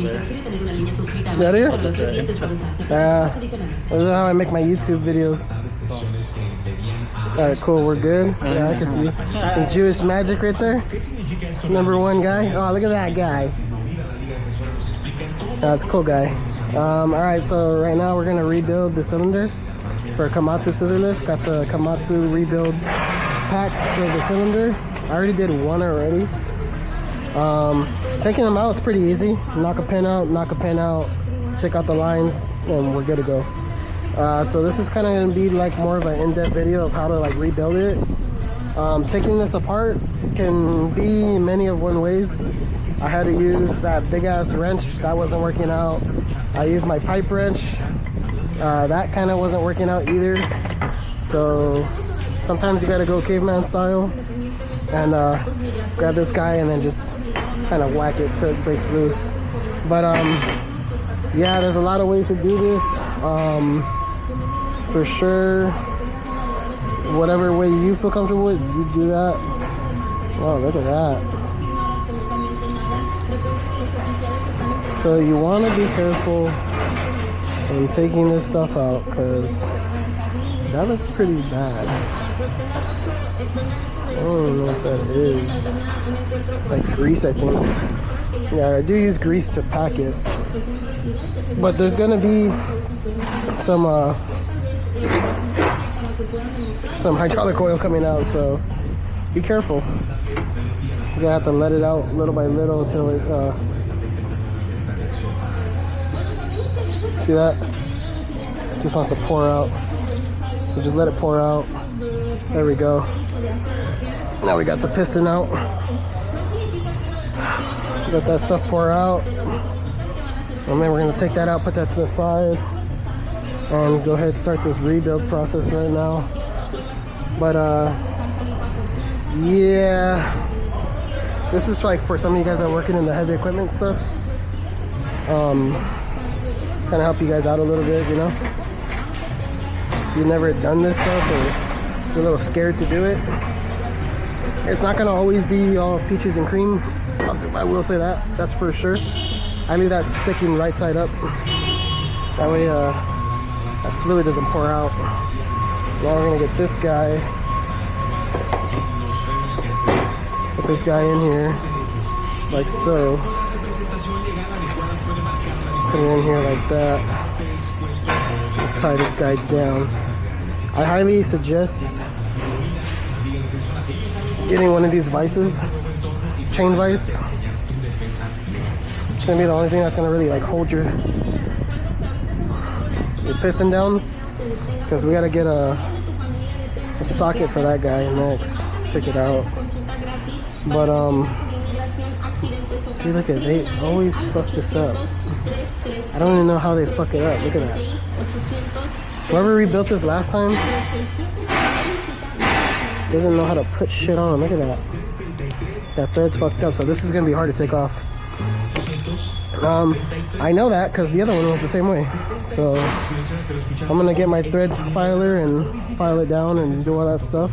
brother. That is? Okay. This is how I make my YouTube videos. Alright, cool, we're good. Yeah, I can see some Jewish magic right there. #1 guy. Oh, look at that guy. That's a cool guy. Alright, so right now we're gonna rebuild the cylinder for a Komatsu scissor lift. Got the Komatsu rebuild pack for the cylinder. I already did one already. Taking them out is pretty easy. Knock a pin out, take out the lines, and we're good to go. So this is kind of going to be like more of an in-depth video of how to like rebuild it. Taking this apart can be many of one ways. I had to use that big ass wrench, that wasn't working out. I used my pipe wrench, that kind of wasn't working out either. So sometimes you got to go caveman style and grab this guy and then just kind of whack it till it breaks loose. But yeah, there's a lot of ways to do this. For sure, whatever way you feel comfortable with, you do that. Oh, look at that. So you want to be careful when taking this stuff out, because that looks pretty bad. I don't know what that is. Like grease, I think. Yeah, I do use grease to pack it. But there's gonna be some hydraulic oil coming out, so be careful. You're gonna have to let it out little by little until it see that? Just wants to pour out. So just let it pour out. There we go. Now we got the piston out. Let that stuff pour out. And then we're gonna take that out, put that to the side, and go ahead and start this rebuild process right now. But yeah, this is like for some of you guys that are working in the heavy equipment stuff. Kind of help you guys out a little bit, you know. If you've never done this stuff or you're a little scared to do it, it's not gonna always be all peaches and cream. I will say that, that's for sure. I leave that sticking right side up. That way that fluid doesn't pour out. Now we're gonna get this guy. Put this guy in here, like so. Put it in here like that. I'll tie this guy down. I highly suggest getting one of these vices, chain vice. It's gonna be the only thing that's gonna really like hold your piston down, because we gotta get a socket for that guy next. Take it out. But see, look at, they always fuck this up. I don't even know how they fuck it up. Look at that. Whoever rebuilt this last time doesn't know how to put shit on. Look at that. That thread's fucked up, so this is gonna be hard to take off. I know that because the other one was the same way. So I'm gonna get my thread filer and file it down and do all that stuff.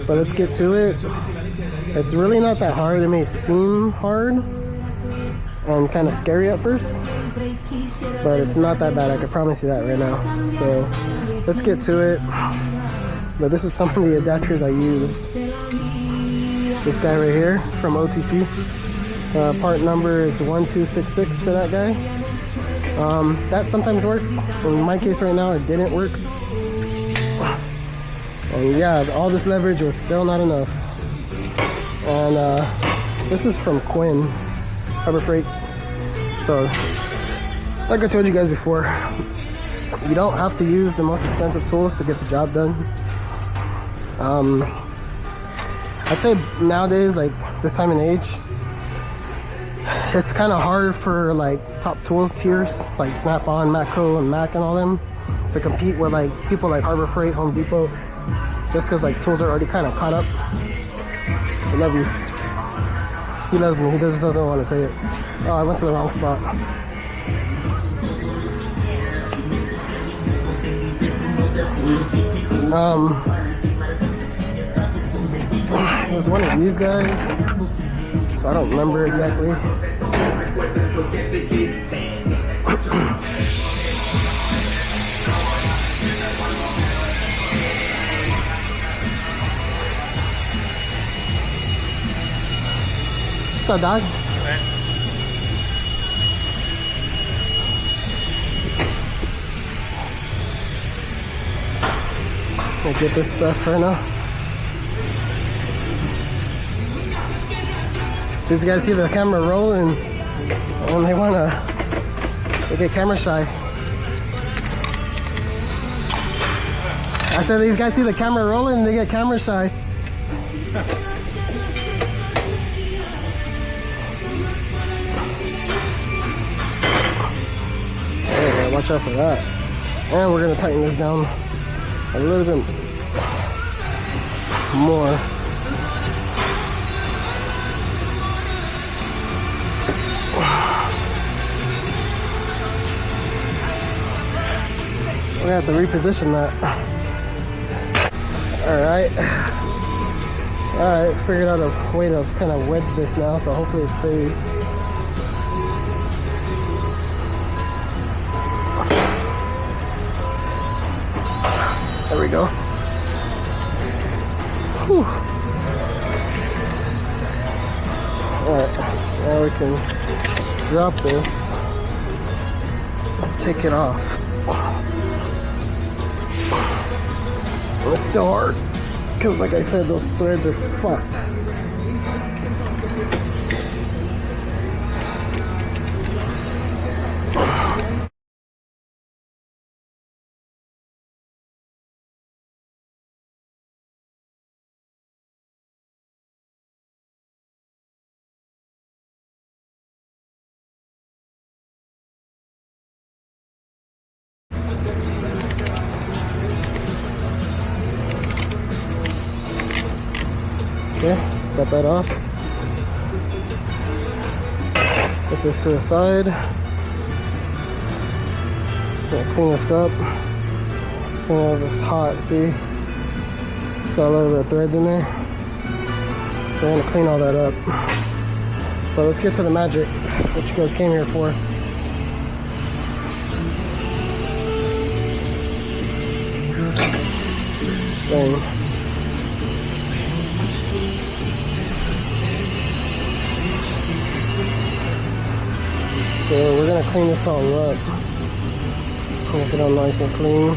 But let's get to it. It's really not that hard. It may seem hard and kind of scary at first, but it's not that bad. I can promise you that right now. So let's get to it. But this is some of the adapters I use. This guy right here from OTC. Part number is 1266 for that guy. That sometimes works. In my case right now, it didn't work. And yeah, all this leverage was still not enough. And this is from Quinn, Harbor Freight. So, like I told you guys before, you don't have to use the most expensive tools to get the job done. I'd say nowadays, like this time and age, it's kind of hard for like top tool tiers like Snap-on, Matco, and Mac and all them to compete with like people like Harbor Freight, Home Depot, just because like tools are already kind of caught up. I love you. He loves me. He just doesn't want to say it. Oh, I went to the wrong spot. It was one of these guys, so I don't remember exactly. What's up, dog? I'll get this stuff right now. These guys see the camera rolling and they get camera shy. I said these guys see the camera rolling and they get camera shy. Hey, watch out for that. And we're gonna tighten this down a little bit more. We're gonna have to reposition that. Alright, figured out a way to kind of wedge this now, so hopefully it stays. There we go. Whew. Alright, now we can drop this, take it off. It's still hard, because like I said, those threads are fucked. Okay, got that off. Put this to the side. Gonna clean this up. It's hot, see? It's got a little bit of threads in there. So I'm gonna clean all that up. But let's get to the magic, what you guys came here for. Dang. So we're gonna clean this all up. Make it all nice and clean.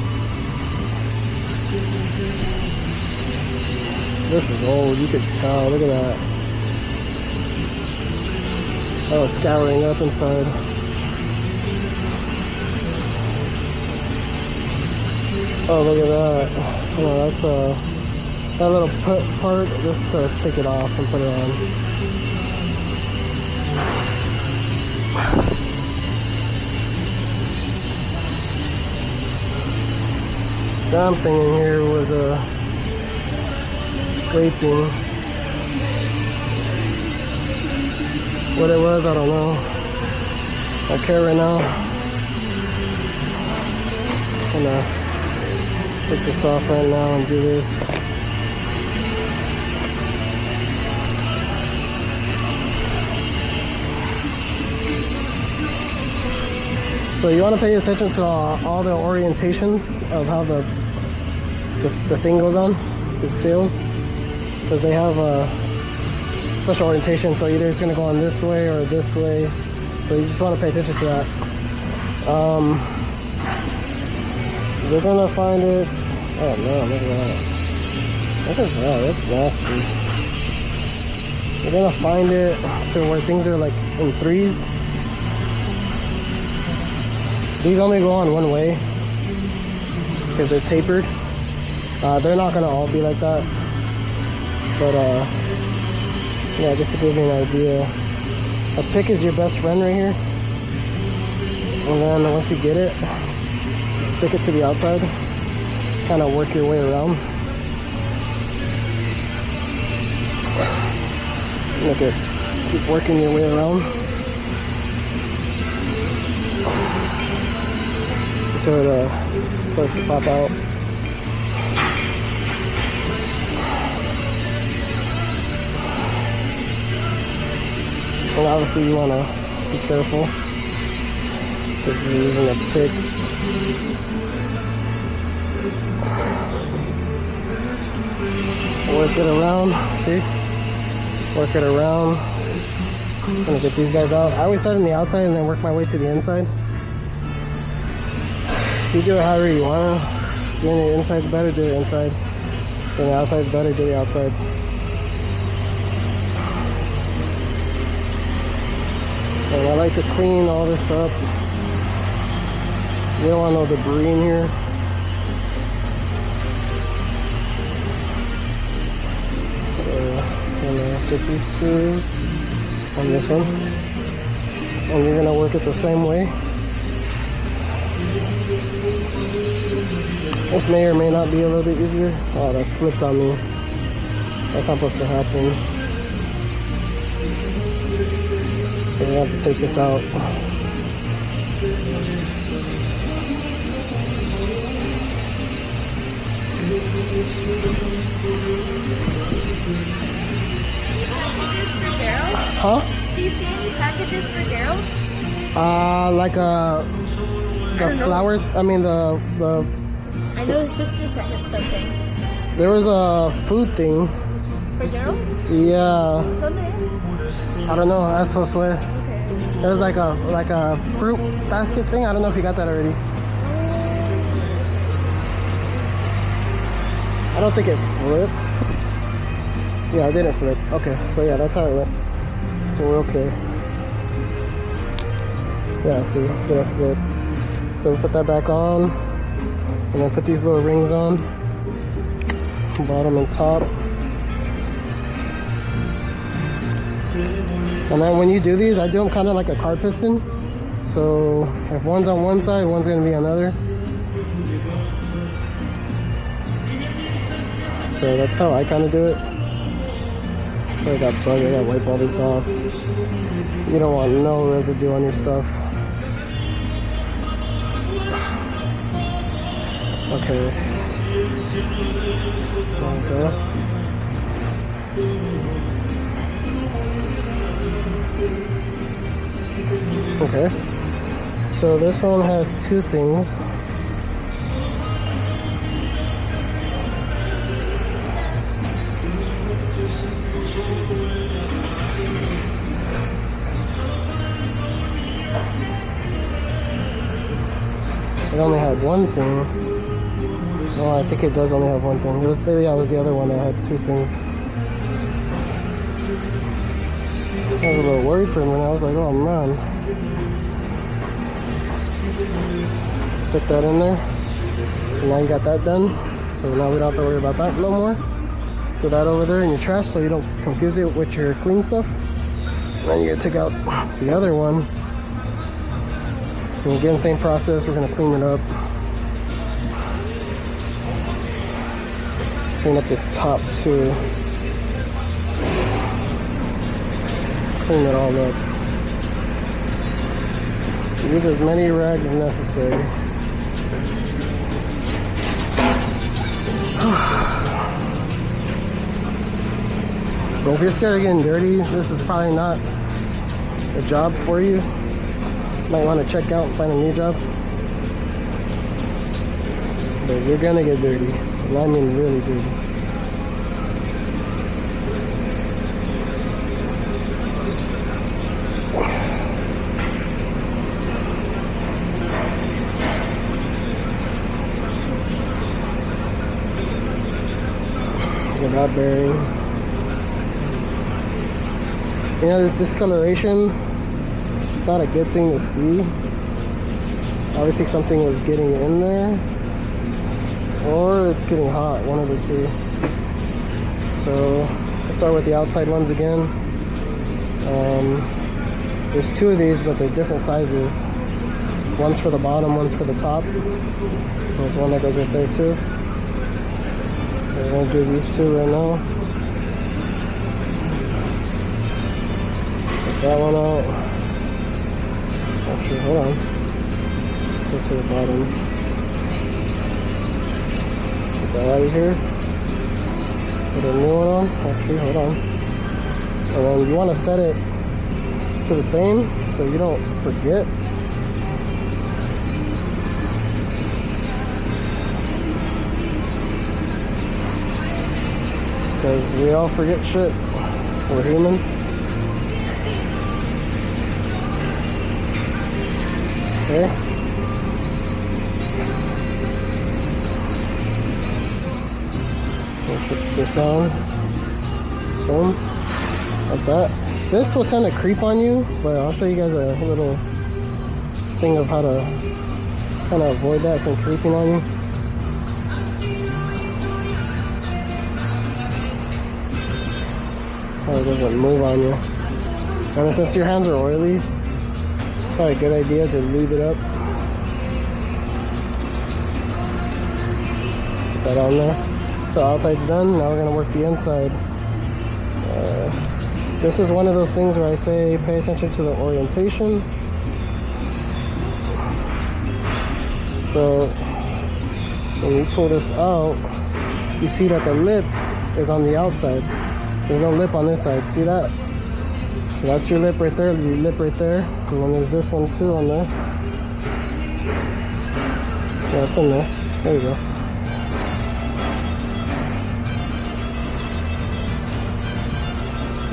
This is old, you could tell, look at that. That was scouring up inside. Oh, look at that. Oh, that's that little part, just to take it off and put it on. Something in here was scraping. What it was, I don't know. I care right now. I'm gonna take this off right now and do this. So you want to pay attention to all the orientations of how the thing goes on, the sails, because they have a special orientation. So either it's going to go on this way or this way. So you just want to pay attention to that. They're going to find it. Oh no, look at that. Look at that, that's nasty. They're going to find it to where things are like in threes. These only go on one way because they're tapered. They're not gonna all be like that, but yeah, just to give you an idea. A pick is your best friend right here, and then once you get it, stick it to the outside, kind of work your way around. Look at, keep working your way around. Until it starts to pop out. And obviously you want to be careful. Because you're using a pick. Work it around, see? Work it around. I'm gonna get these guys out. I always start on the outside and then work my way to the inside. You do it however you want. Doing the inside's better, do it inside. Doing the outside's better, do the outside. And I like to clean all this up. You don't want no debris in here. So I'm gonna get these two on this one. And you're gonna work it the same way. This may or may not be a little bit easier. Oh, that flipped on me. That's not supposed to happen. So we have to take this out. Huh? Do you see any packages for Daryl? Like the flower. I mean the. I know his sister sent him something. There was a food thing. For Daryl? Yeah. ¿Dónde es? I don't know. That's Josue. Okay. There's like a fruit basket thing. I don't know if you got that already. I don't think it flipped. Yeah, it didn't flip. Okay, so yeah, that's how it went. So we're okay. Yeah, see, didn't flip. So we put that back on, and then put these little rings on, bottom and top. And then when you do these, I do them kind of like a car piston. So if one's on one side, one's gonna be on the other. So that's how I kind of do it. I got bug, I gotta wipe all this off. You don't want no residue on your stuff. Okay. Okay. Okay. So this one has two things. It only had one thing. Oh, I think it does only have one thing. It was maybe it was the other one that had two things. I was a little worried for a minute. I was like, oh man. Stick that in there. So now you got that done. So now we don't have to worry about that no more. Put that over there in your trash so you don't confuse it with your clean stuff. And then you're gonna take out the other one. And again, same process, we're gonna clean it up. Clean up this top too. Clean it all up. Use as many rags as necessary. So if you're scared of getting dirty, this is probably not a job for you. Might want to check out and find a new job. But you're gonna get dirty. And I mean really dirty. Look at that bearing. You know, this discoloration, not a good thing to see. Obviously something is getting in there, or it's getting hot, one of the two. So I'll start with the outside ones again. There's two of these, but they're different sizes. One's for the bottom, one's for the top. There's one that goes right there too. So we're gonna do these two right now. Take that one out. Actually, hold on. Go to the bottom. Get that out of here. Put a new one on. Actually, hold on. And then you want to set it to the same. so you don't forget. Because we all forget shit. We're human. Okay. We'll put this down. Boom. Like that. This will tend to creep on you, but I'll show you guys a little thing of how to kind of avoid that from creeping on you. How it doesn't move on you. And since your hands are oily, it's probably a good idea to lube it up. Put that on there. So outside's done, now we're gonna work the inside. This is one of those things where I say pay attention to the orientation. So when you pull this out, you see that the lip is on the outside. There's no lip on this side, see that? So that's your lip right there, your lip right there. And then there's this one too on there. Yeah, it's in there. There you go.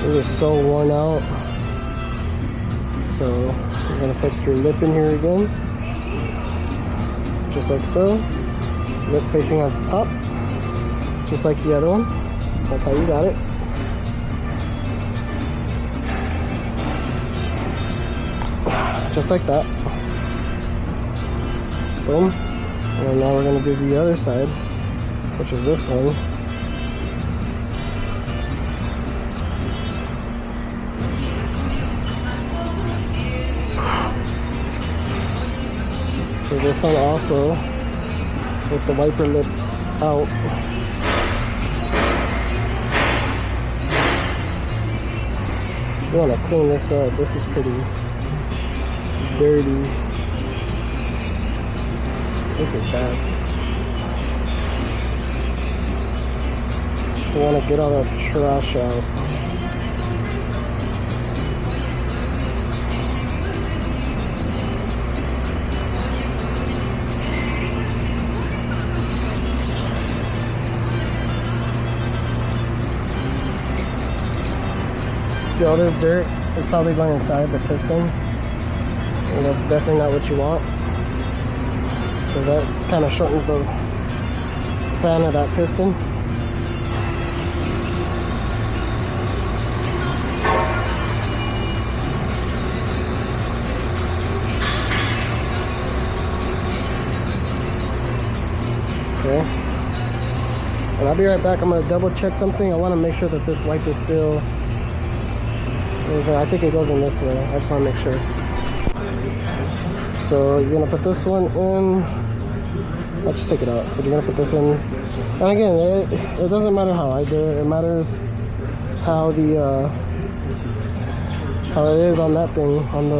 Those are so worn out. So you're gonna put your lip in here again. Just like so. Lip facing on top. Just like the other one. That's how you got it. Just like that. Boom. And now we're gonna do the other side, which is this one. So this one also, with the wiper lip out. You want to clean this up. This is pretty dirty. This is bad. You want to get all that trash out. See, all this dirt is probably going inside the piston. And that's definitely not what you want, because that kind of shortens the span of that piston. Okay. And I'll be right back. I'm going to double check something. I want to make sure that this wiper seal is, I think it goes in this way. I just want to make sure. So you're gonna put this one in. Let's just take it out. But you're gonna put this in. And again, it doesn't matter how I do it. It matters how the how it is on that thing, on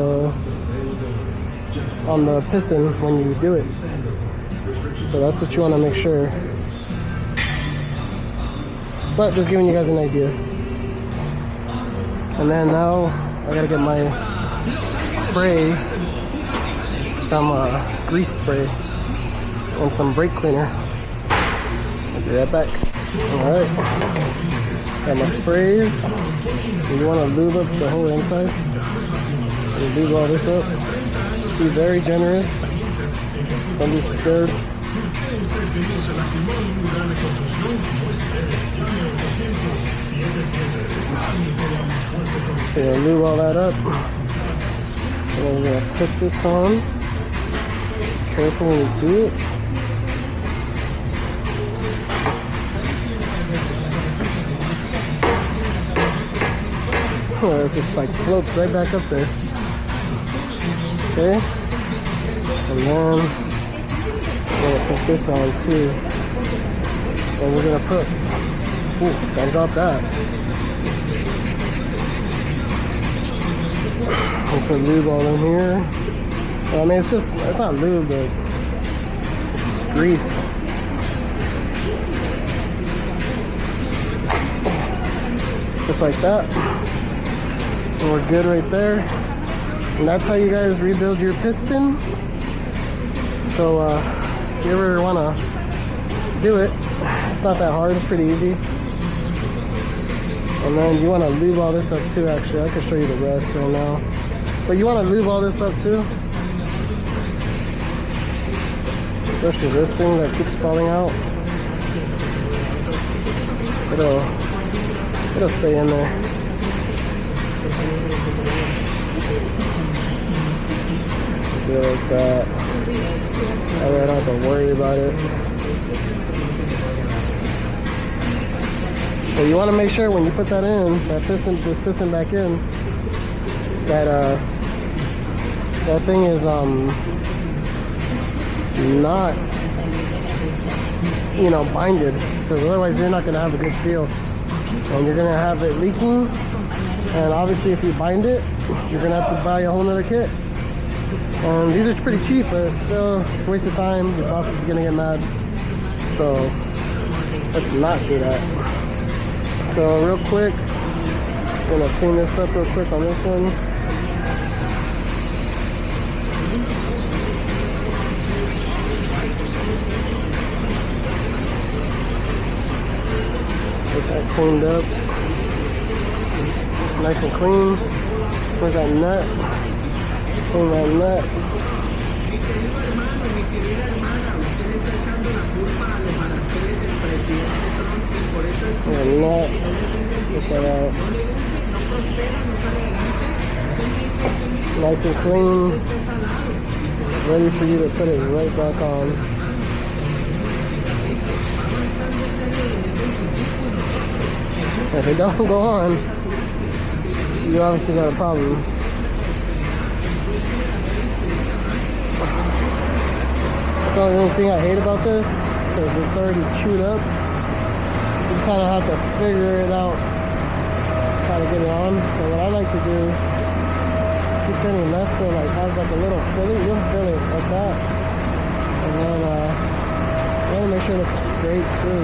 the piston when you do it. So that's what you want to make sure. But just giving you guys an idea. And then now I gotta get my spray. Some grease spray and some brake cleaner. I'll be right back. Alright, got my sprays. You want to lube up the whole inside. You lube all this up. Be very generous. Don't be scared. Okay, lube all that up. And then we're going to put this on. Careful when you do it. Oh, it just like floats right back up there. Okay. And then we're gonna put this on too. And we're gonna put, ooh, gotta drop that. We'll put lube all in here. I mean, it's not lube, but it's grease. Just like that. And we're good right there. And that's how you guys rebuild your piston. So if you ever want to do it, it's not that hard, it's pretty easy. And then you want to lube all this up too. Actually, I can show you the rest right now, but you want to lube all this up too, especially this thing that keeps falling out. It'll stay in there. Do it like that. That way I don't have to worry about it. So you want to make sure when you put that in, this piston back in, that that thing is not, you know, binded, because otherwise you're not going to have a good feel, and you're going to have it leaking. And obviously if you bind it, you're going to have to buy a whole nother kit. And these are pretty cheap, but still, it's a waste of time. Your boss is going to get mad. So let's not do that. So real quick, I'm going to clean this up real quick on this one. Get that cleaned up. Nice and clean. Where's that nut? Clean that nut. That nut. Get that out. Nice and clean. Ready for you to put it right back on. If it don't go on, you obviously got a problem. That's the only thing I hate about this, because it's already chewed up. You kind of have to figure it out how to get it on. So what I like to do is keep turning left so it like has like a little filling. You'll fill it like that. And then you want to make sure it's straight too.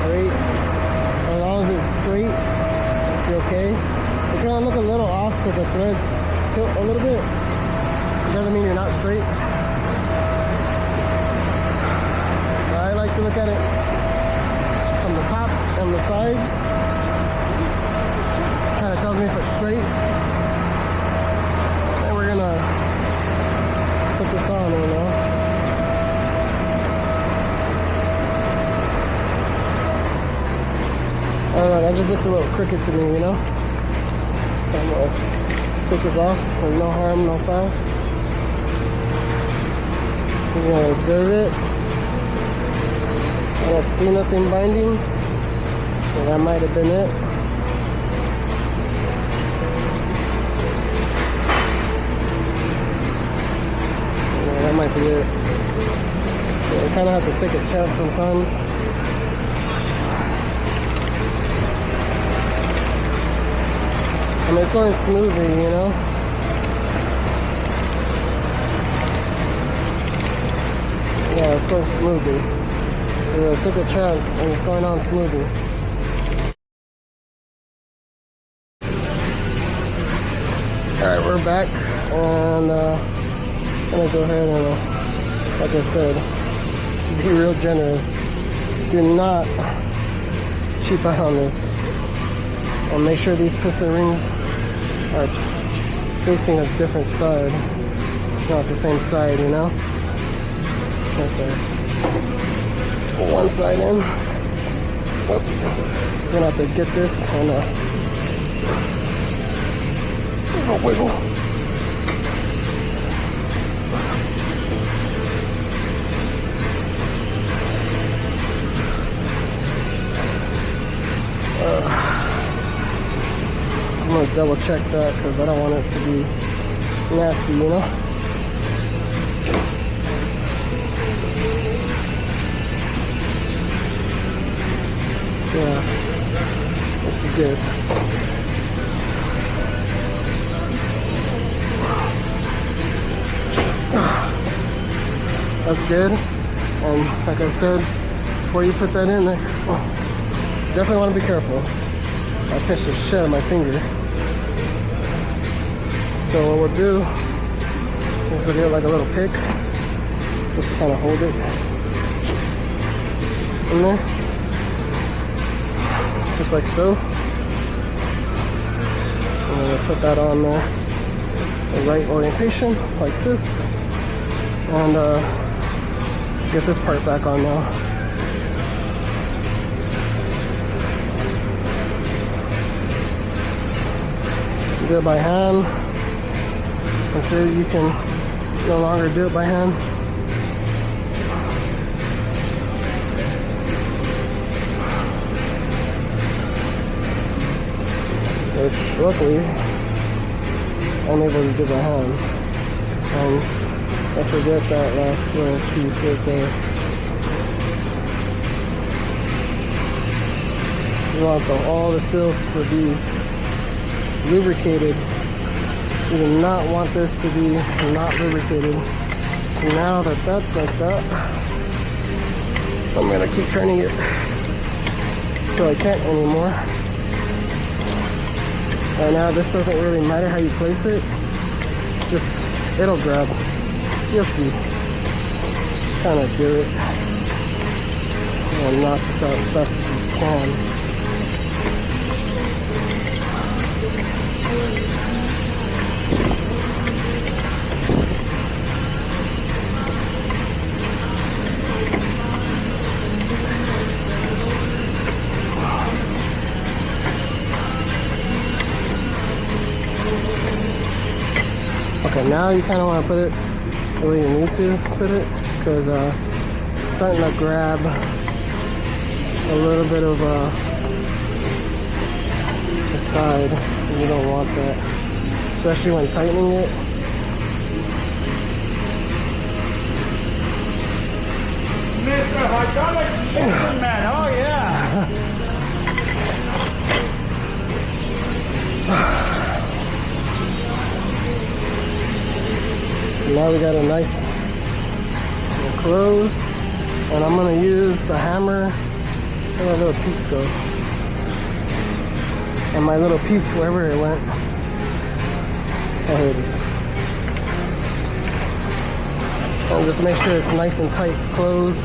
Straight. As long as it's straight, it's okay. It's going to look a little off because the threads tilt a little bit. It doesn't mean you're not straight. I like to look at it from the top and the sides. Kind of tells me if it's straight. And we're gonna put this on right now. Alright, that just looks a little crooked to me, you know? So I'm gonna take this off. There's no harm, no foul. We're gonna observe it. I don't see nothing binding, so that might have been it. Yeah, that might be it. So I kind of have to take a chance sometimes. I mean, it's going smoothly, you know? Yeah, it's going smoothly. Took a chance and it's going on smoothly. Alright, we're back, and I'm gonna go ahead and, like I said, to be real generous, do not cheap out on this. And make sure these piston rings are facing a different side. It's not the same side, you know? Okay. One side in. Oops. You're gonna have to get this and wiggle. I'm gonna double check that because I don't want it to be nasty, you know? Yeah, this is good. That's good. And like I said, before you put that in there, definitely want to be careful. I pinched the shit out of my finger. So what we'll do is we'll get like a little pick, just to kind of hold it in there, just like so. And then we'll put that on there, the right orientation, like this, and get this part back on now. Do it by hand until you can no longer do it by hand. Which luckily I'm able to do by hand. And I forget that last little piece right there. You want all the seals to be lubricated. You do not want this to be not lubricated. Now that that's like that, I'm gonna keep turning it till I can't anymore. And now this doesn't really matter how you place it, just it'll grab. You'll see. Kind of do it and knock this out as fast as you can. Okay, now you kind of want to put it the way you need to put it, because it's starting to grab a little bit of the side, and you don't want that, especially when tightening it. Mr. Hydraulic Chicken Man, oh yeah! Now we got a nice close, and I'm gonna use the hammer. Where my little piece go? And my little piece, wherever it went. Oh, here it is. And just make sure it's nice and tight closed.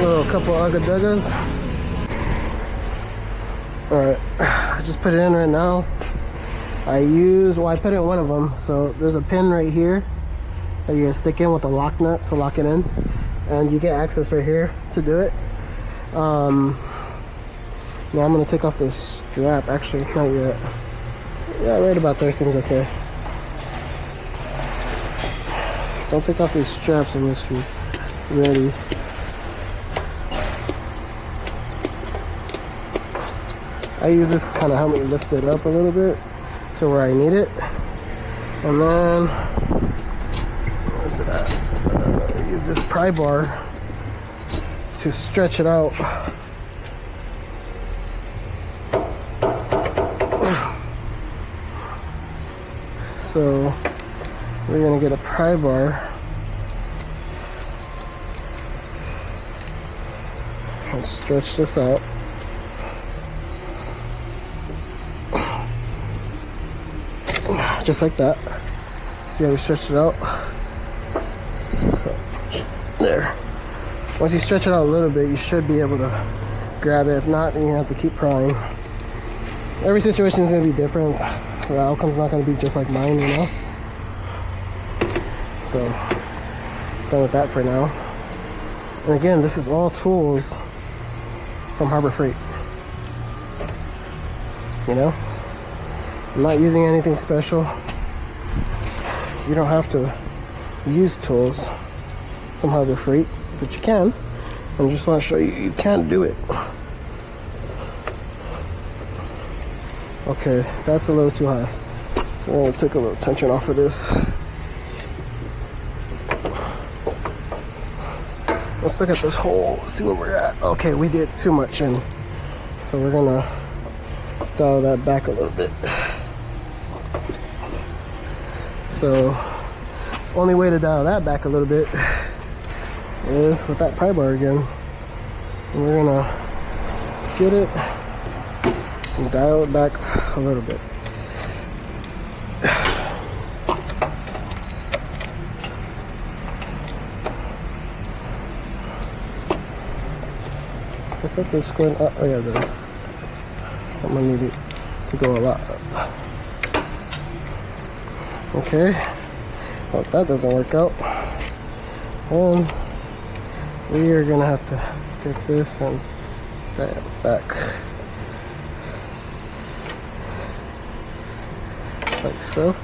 A couple ugga-duggas. Alright, I just put it in right now. I put it in one of them. So there's a pin right here that you're gonna stick in with a lock nut to lock it in. And you get access right here to do it. Now I'm gonna take off this strap. Actually, not yet. Yeah, right about there seems okay. Don't take off these straps unless you're ready. I use this to kind of help me lift it up a little bit to where I need it. And then, where's it at? I use this pry bar to stretch it out. So, we're gonna get a pry bar and stretch this out. Just like that. See how we stretched it out? So, there. Once you stretch it out a little bit, you should be able to grab it. If not, then you have to keep prying. Every situation is going to be different. The outcome's not going to be just like mine, you know? So, done with that for now. And again, this is all tools from Harbor Freight. You know? I'm not using anything special. You don't have to use tools from Harbor Freight, but you can. I just want to show you, you can do it. Okay, that's a little too high. So we're gonna take a little tension off of this. Let's look at this hole, see where we're at. Okay, we did too much in. So we're gonna dial that back a little bit. So only way to dial that back a little bit is with that pry bar again. And we're gonna get it and dial it back a little bit. I thought this was going up. Oh yeah, it is. I'm gonna need it to go a lot up. Okay. Well, if that doesn't work out, then we are gonna have to get this and dial it back. Like so.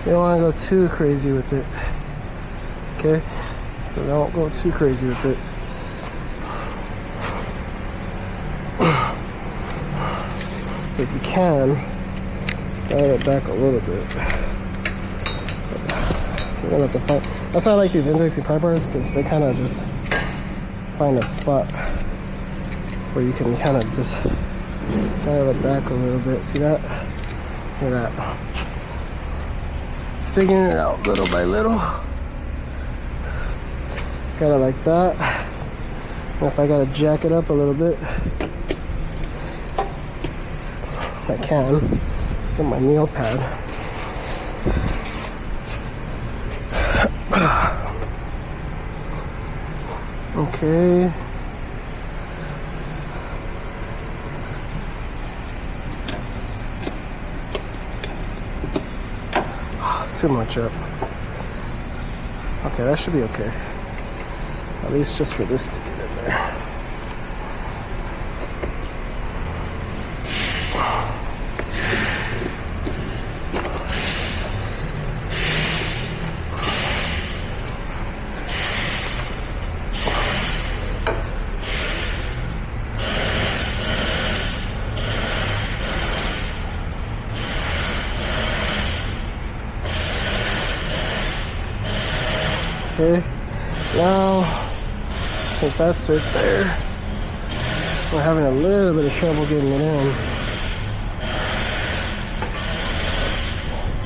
You don't want to go too crazy with it. Okay? So don't go too crazy with it. If you can, dial it back a little bit. You're gonna have to find. That's why I like these indexing pry bars, because they kind of just find a spot where you can kind of just dial it back a little bit. See that? Look at that. Figuring it out little by little. Got it like that. And if I gotta jack it up a little bit, I can. Get my nail pad. Okay. Too much up. Okay, that should be okay. At least just for this to get in there. Okay, now since that's right there, we're having a little bit of trouble getting it in.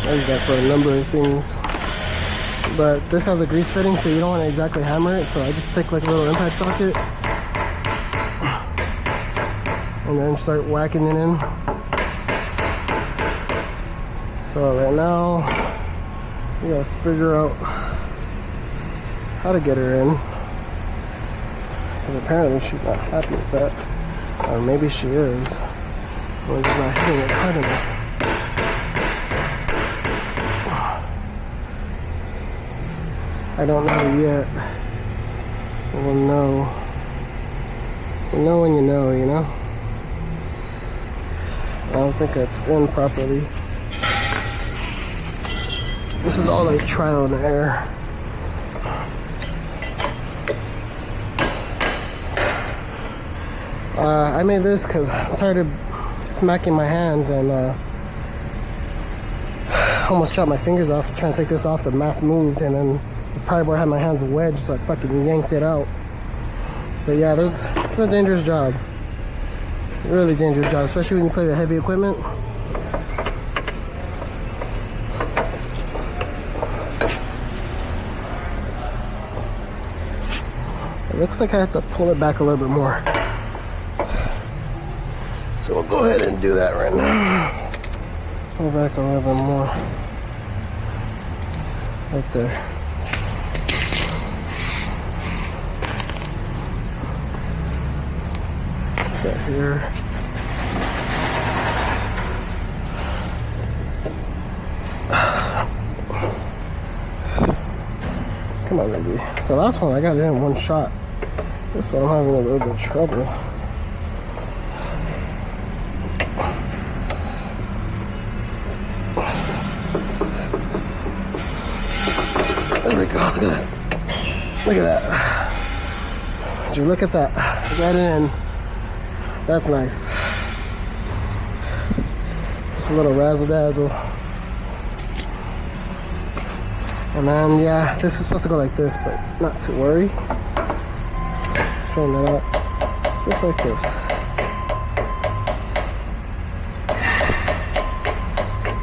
I use that for a number of things, but this has a grease fitting, so you don't want to exactly hammer it. So I just take like a little impact socket and then start whacking it in. So right now we gotta figure out how to get her in, and apparently she's not happy with that, or maybe she is. We're just not hitting it hard enough. I don't know yet. We'll know. You know when you know, you know? I don't think it's in properly. This is all like trial and error. I made this because I'm tired of smacking my hands and almost chopped my fingers off trying to take this off. The mask moved and then the pry bar had my hands wedged, so I fucking yanked it out. But yeah, it's a dangerous job. Really dangerous job, especially when you play with heavy equipment. It looks like I have to pull it back a little bit more. So we'll go ahead and do that right now. Pull back a little bit more. Right there. Put that here. Come on, baby. The last one I got it in one shot. This one I'm having a little bit of trouble. There we go. Look at that. Look at that. Did you look at that? I got it in. That's nice. Just a little razzle dazzle. And then, yeah, this is supposed to go like this, but not to worry. Straighten that out. Just like this.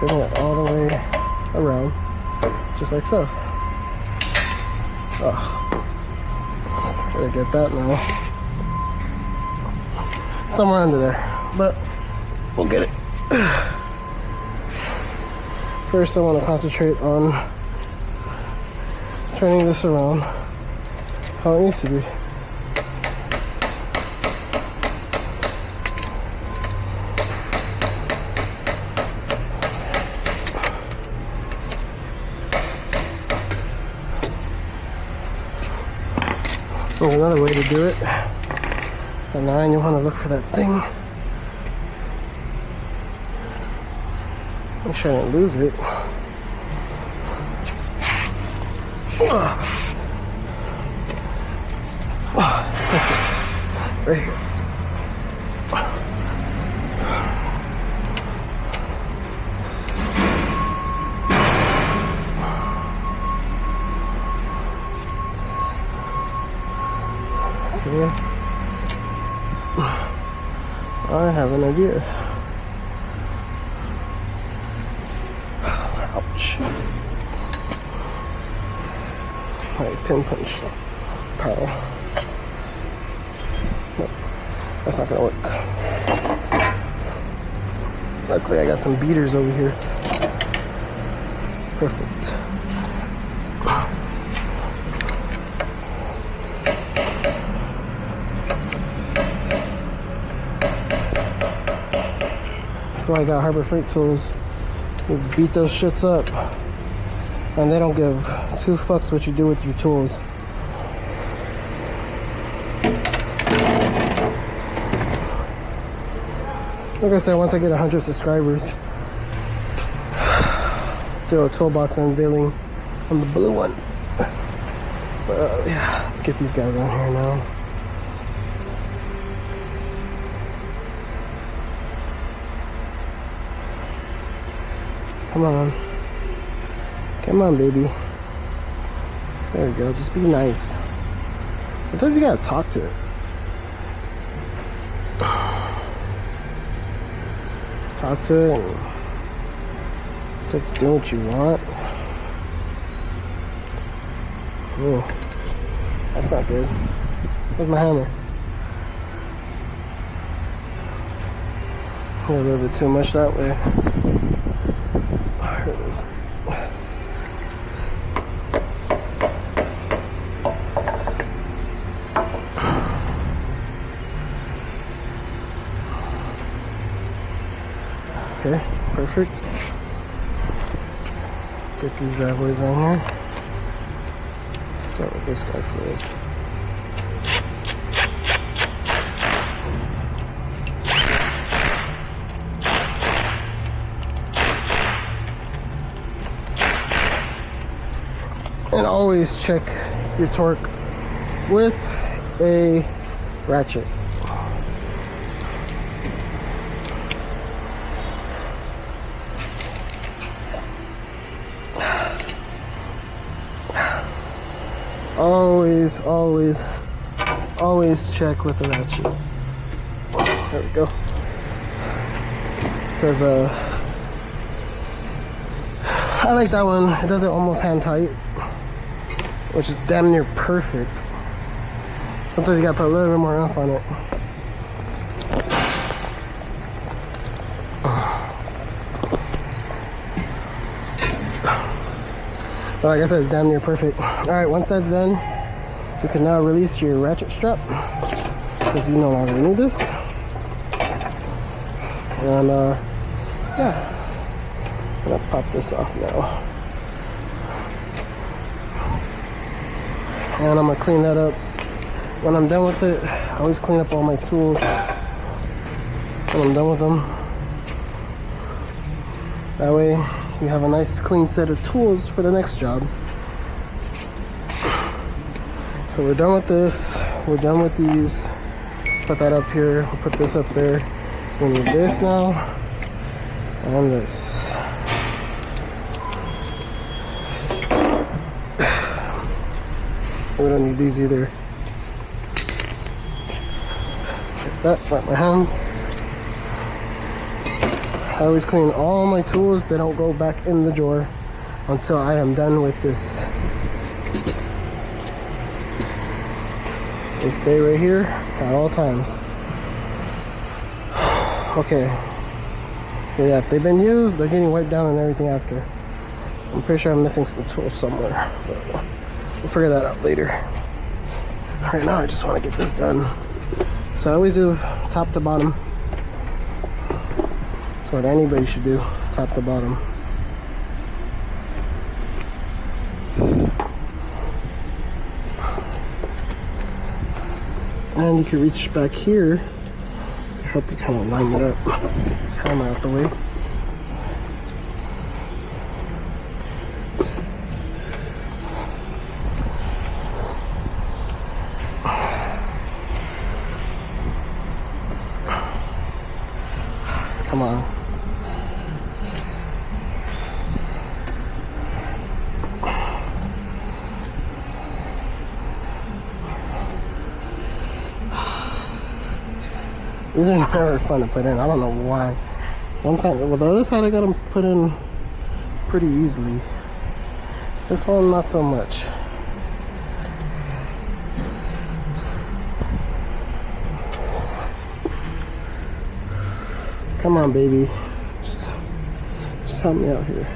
Spin it all the way around, just like so. Oh, gotta get that now. Somewhere under there, but we'll get it. First, I want to concentrate on turning this around how it needs to be. There's another way to do it. At 9, you want to look for that thing. Make sure I didn't lose it. Perfect. Right here. Okay. I have an idea. Ouch. I pin punch power. Nope, that's not gonna work. Luckily I got some beaters over here. Perfect. Before I got Harbor Freight tools, we beat those shits up, and they don't give two fucks what you do with your tools. Like I said, once I get 100 subscribers, do a toolbox unveiling on the blue one. But yeah, let's get these guys on here now. Come on. Come on, baby. There we go. Just be nice. Sometimes you gotta talk to it. Talk to it and it starts doing what you want. Ooh, that's not good. Where's my hammer? A little bit too much that way. Here it is. Okay, perfect. Get these bad boys on here. Start with this guy first. And always check your torque with a ratchet. Always check with the ratchet. There we go. Because I like that one. It does it almost hand tight, which is damn near perfect. Sometimes you gotta put a little bit more oomph on it. But like I said, it's damn near perfect. Alright, once that's done, you can now release your ratchet strap, because you no longer need this. And yeah, I'm gonna pop this off now. And I'm gonna clean that up. When I'm done with it, I always clean up all my tools when I'm done with them. That way you have a nice clean set of tools for the next job. So we're done with this, we're done with these. Put that up here, we'll put this up there. We need this now, and this. We don't need these either. Like that, wipe my hands. I always clean all my tools. They don't go back in the drawer until I am done with this. They stay right here at all times. Okay. So yeah, if they've been used, they're getting wiped down and everything after. I'm pretty sure I'm missing some tools somewhere, but we'll figure that out later. Right now, I just want to get this done. So I always do top to bottom. That's what anybody should do, top to bottom. And you can reach back here to help you kind of line it up. Get this hammer out the way. Come on. These are never fun to put in. I don't know why. One time, well, the other side I got them put in pretty easily. This one, not so much. Come on, baby. Just help me out here.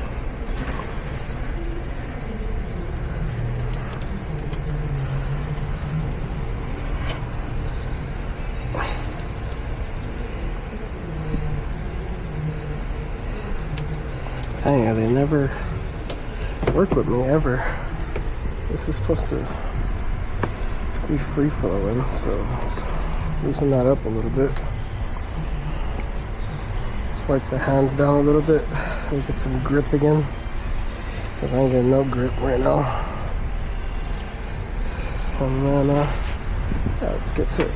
Dang, they never work with me ever. This is supposed to be free flowing, so let's loosen that up a little bit. Wipe the hands down a little bit and get some grip again, because I ain't getting no grip right now. And then yeah, let's get to it.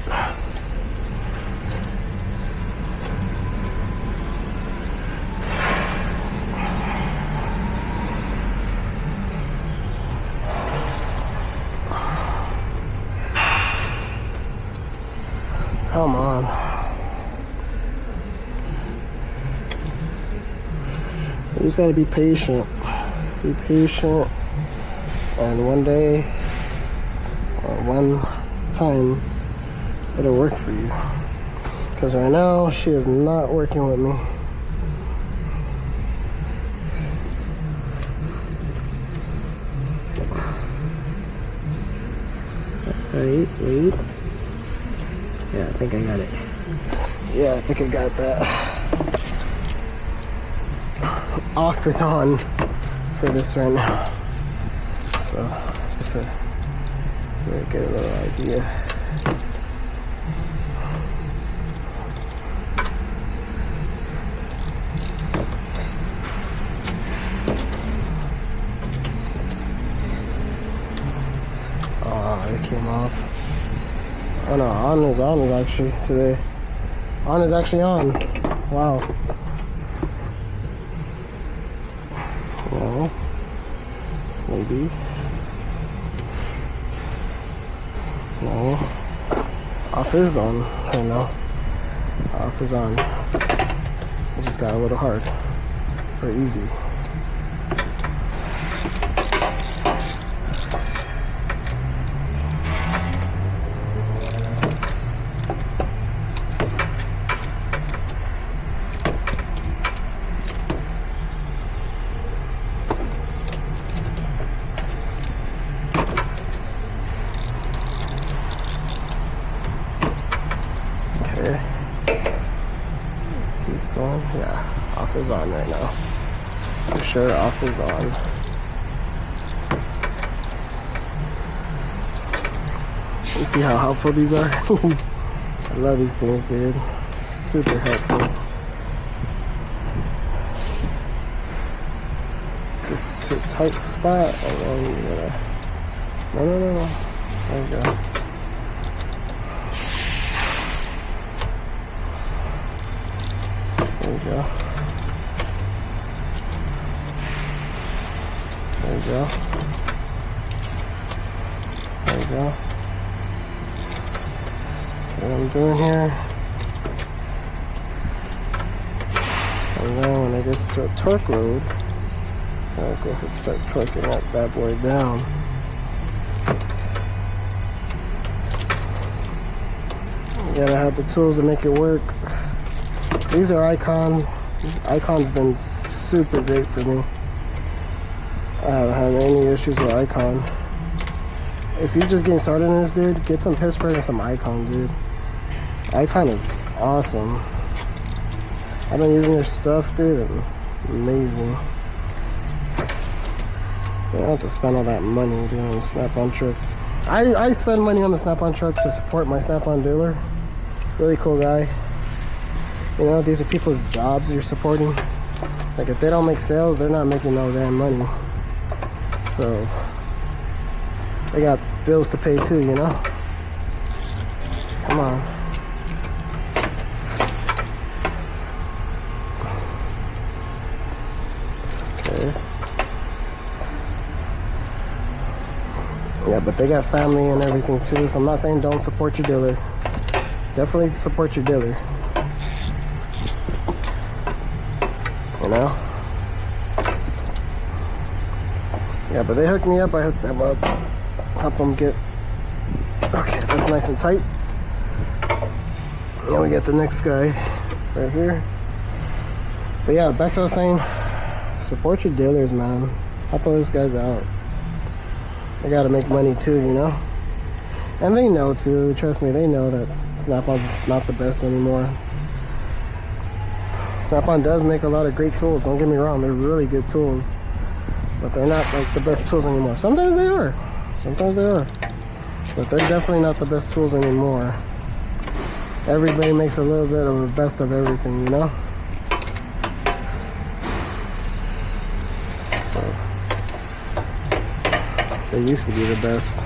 Come on. You just gotta be patient. Be patient, and one day or one time it'll work for you. Because right now she is not working with me. Wait. Yeah, I think I got it. Yeah, I think I got that. Off is on for this right now, so just to get a little idea. Oh, it came off. Oh no, on is actually today. On is actually on. Wow. No, maybe. No. Off is on right now. Off is on. It just got a little hard or easy. Yeah, off is on right now. For sure, off is on. You see how helpful these are? I love these things, dude. Super helpful. Gets to a tight spot, and then you gotta... No. There you go. There you go. There you go. There you go. See what I'm doing here? And then when it gets to a torque load, I'll go ahead and start torquing that bad boy down. You gotta have the tools to make it work. These are Icon. Icon's been super great for me. I haven't had any issues with Icon. If you're just getting started in this, dude, get some Pittsburgh and some Icon, dude. Icon is awesome. I've been using their stuff, dude. Amazing. You don't have to spend all that money doing a Snap-on truck. I spend money on the Snap-on truck to support my Snap-on dealer. Really cool guy. You know, these are people's jobs you're supporting. Like, if they don't make sales, they're not making no damn money. So, they got bills to pay too, you know? Come on. Okay. Yeah, but they got family and everything too, so I'm not saying don't support your dealer. Definitely support your dealer. You know? Yeah, but they hooked me up, I hooked them up. Help them get... Okay, that's nice and tight. Now we got the next guy right here. But yeah, back to what I was saying. Support your dealers, man. Help those guys out. They gotta make money too, you know? And they know too, trust me, they know that Snap-on's not the best anymore. Snap-on does make a lot of great tools, don't get me wrong, they're really good tools. But they're not like the best tools anymore. Sometimes they are. Sometimes they are. But they're definitely not the best tools anymore. Everybody makes a little bit of the best of everything, you know? So, they used to be the best.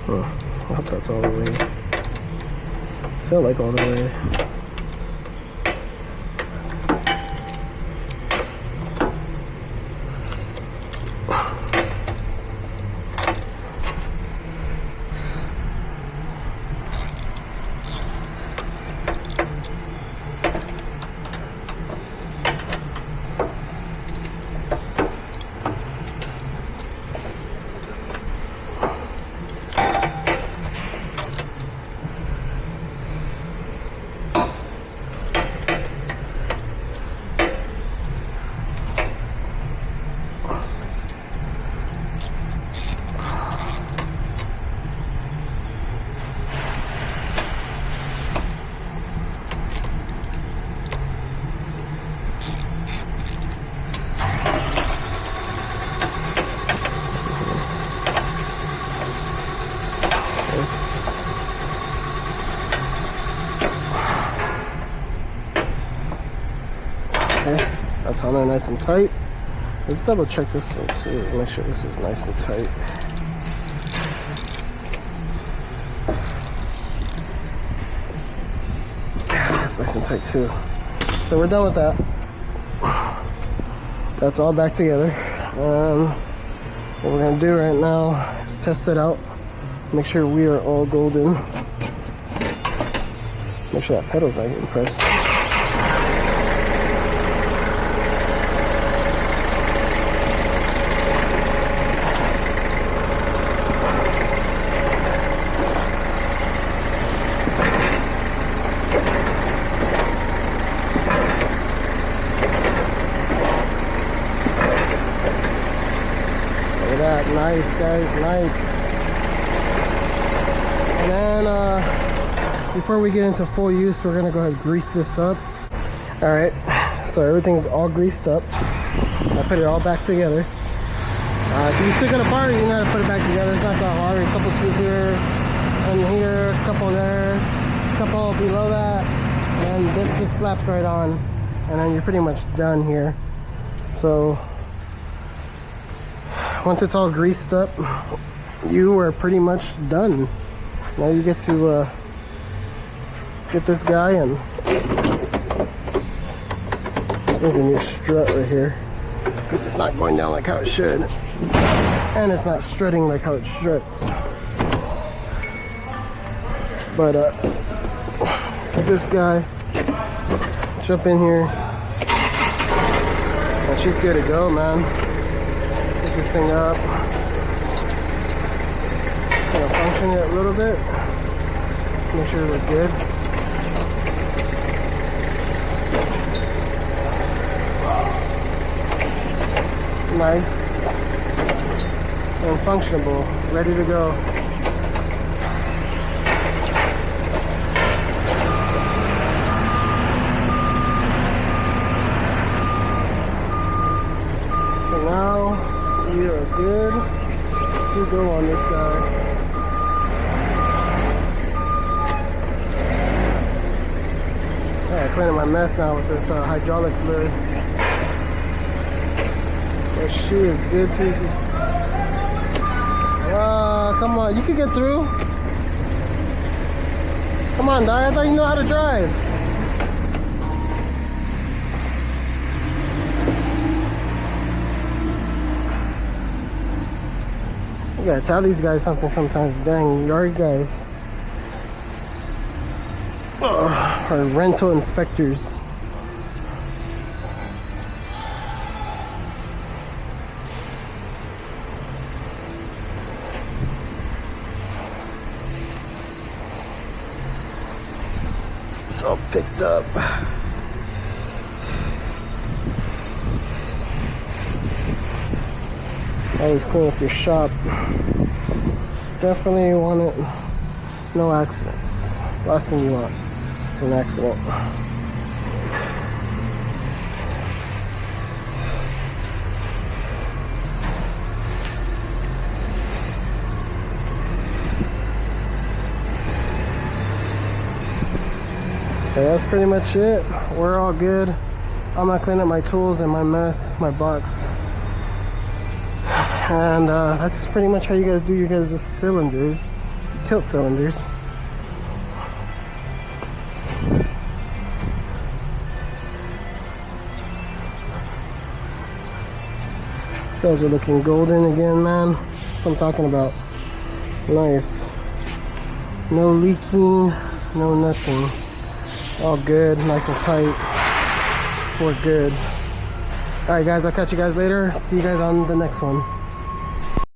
I hope that's all the way. I feel like all the way. Okay, that's on there nice and tight. Let's double check this one too, make sure this is nice and tight. Yeah, it's nice and tight too. So we're done with that. That's all back together. What we're gonna do right now is test it out. Make sure we are all golden. Make sure that pedal's not getting pressed. Nice, guys, nice. And then before we get into full use, we're gonna go ahead and grease this up. All right, so everything's all greased up. I put it all back together. If you took it apart, you know how to put it back together. It's not that hard. A couple screws here, and here, a couple there, a couple below that, and this just slaps right on, and then you're pretty much done here. So once it's all greased up, you are pretty much done. Now you get to get this guy in. This needs a new strut right here because it's not going down like how it should, and it's not strutting like how it struts. But get this guy, jump in here, and she's good to go, man. Pick this thing up, kind of function it a little bit, make sure we're good. Nice and functionable, ready to go. So now we are good to go on this guy. Yeah, cleaning my mess now with this hydraulic fluid. But she is good too. Come on, you can get through. Come on, Di, I thought you know how to drive. You gotta tell these guys something sometimes, dang, yard guys. Or rental inspectors. It's all picked up. Always clean up your shop. Definitely want it. No accidents. Last thing you want is an accident. Okay, that's pretty much it. We're all good. I'm gonna clean up my tools and my mess, my box. And that's pretty much how you guys do your guys' cylinders, tilt cylinders. These guys are looking golden again, man. That's what I'm talking about. Nice. No leaking, no nothing. All good, nice and tight. We're good. Alright guys, I'll catch you guys later. See you guys on the next one.